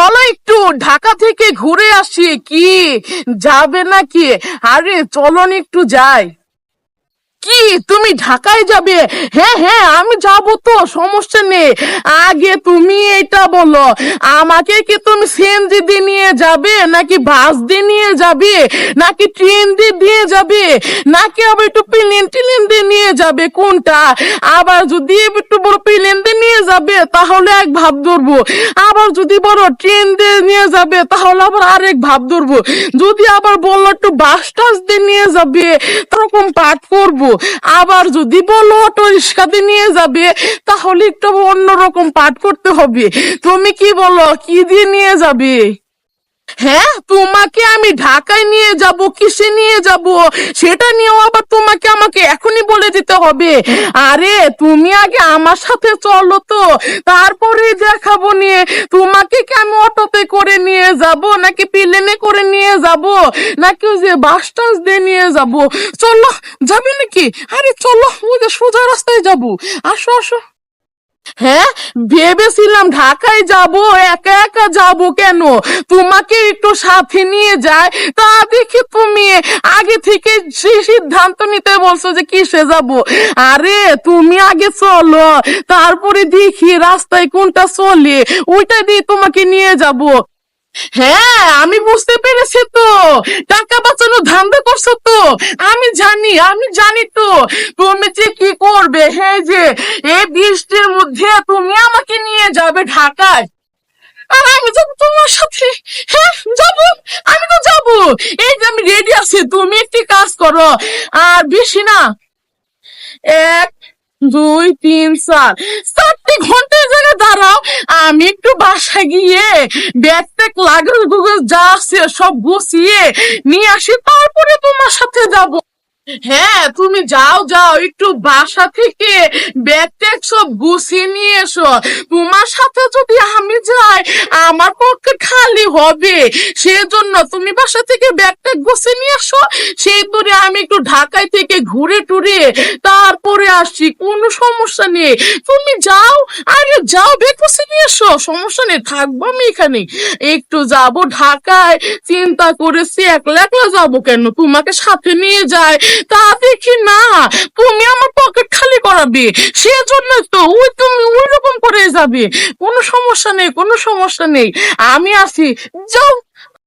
চলো একটু ঢাকা থেকে ঘুরে আসি, কি যাবে নাকি? আরে চলো না একটু যাই। কি তুমি ঢাকায় যাবে? হ্যাঁ হ্যাঁ আমি যাব, তো সমস্যা নেই। আগে তুমি এটা বলো, আমাকে কি তুমি সিএনজি দিয়ে নিয়ে যাবে, নাকি বাস দিয়ে নিয়ে যাবে, নাকি ট্রেন দিয়ে যাবে, নাকি আবার একটু প্লেন টেলেন দিয়ে নিয়ে যাবে, কোনটা? আবার যদি একটু বড় প্লেন দিয়ে নিয়ে যাবে তাহলে এক ভাব ধরবো, আবার যদি বড় ট্রেন দিয়ে নিয়ে যাবে তাহলে আবার আরেক ভাব ধরবো, যদি আবার বললো একটু বাস টাস দিয়ে নিয়ে যাবে তখন পাঠ করবো, আবার যদি বলো অটো রিক্সাতে নিয়ে যাবে তাহলে একটু অন্যরকম পাঠ করতে হবে। তুমি কি বলো, কি দিয়ে নিয়ে যাবে? হ্যাঁ, তোমাকে আমি ঢাকায় নিয়ে যাব, কিসে নিয়ে যাব সেটা নিয়েও আবার তোমাকে আমাকে এখনই বলে দিতে হবে? আরে তুমি আগে আমার সাথে চলো তো, তারপরে দেখাবো নিয়ে। তোমাকে কি আমি অটোতে করে নিয়ে যাব, নাকি প্লেনে করে নিয়ে যাব, নাকি ওই যে বাস টাস দিয়ে নিয়ে যাব? চলো, যাবে নাকি? আরে চলো, ওই যে সোজা রাস্তায় যাব, আসো আসো। হ্যাঁ, ভেবেছিলাম ঢাকায় যাব, একা একা যাব কেন, তোমাকে একটু সাথে নিয়ে যায়। তা দেখি তুমি আগে থেকে সেই সিদ্ধান্ত নিতে বলছো যে কিসে যাব। আরে তুমি আগে চলো, তারপরে দেখি রাস্তায় কোনটা চলে, ওইটা দিয়ে তোমাকে নিয়ে যাব। হ্যাঁ আমি বুঝতে পেরেছি তো, টাকা বাঁচানোর ধান্দা করছো তো। আমি জানি তো তুমি যে কি করবে। হ্যাঁ, যে এই বৃষ্টির মধ্যে তুমি আমাকে নিয়ে যাবে ঢাকায়, আর আমি যাবো তোমার সাথে। হ্যাঁ যাবো, আমি তো যাবো। এই যে আমি রেডি আছি, তুমি একটি কাজ করো, আর বেশি না, 1 2 3 4, 4টি ঘন্টার জায়গায় দাঁড়াও। আমি একটু বাসায় গিয়ে ব্যাগ ট্যাগ লাগেজ গুগেজ যা আছে সব গুছিয়ে নিয়ে আসি, তারপরে তোমার সাথে যাব। হ্যাঁ তুমি যাও যাও, একটু বাসা থেকে ব্যাগ ট্যাগ সব গুছিয়ে নিয়ে এসো। তোমার সাথে যদি আমি যাই আমার পক্ষে খালি হবে, সেজন্য তুমি বাসা থেকে ব্যাগ ট্যাগ গুছিয়ে নিয়ে এসো। সেই করে আমি একটু ঢাকায় থেকে ঘুরে টুরে তারপরে আসি, কোনো সমস্যা নেই। তুমি যাও, আরে যাও, ব্যাগ গুছিয়ে নিয়ে এসো, সমস্যা নেই, থাকবো আমি এখানে। একটু যাব ঢাকায়, চিন্তা করেছি একলা একলা যাবো কেন, তোমাকে সাথে নিয়ে যায়। তা দেখি না, তুমি আমার পকেট খালি করাবে, সেজন্য তো ওই তুমি ওই রকম করে যাবে। কোনো সমস্যা নেই, কোনো সমস্যা নেই, আমি আছি, যাও।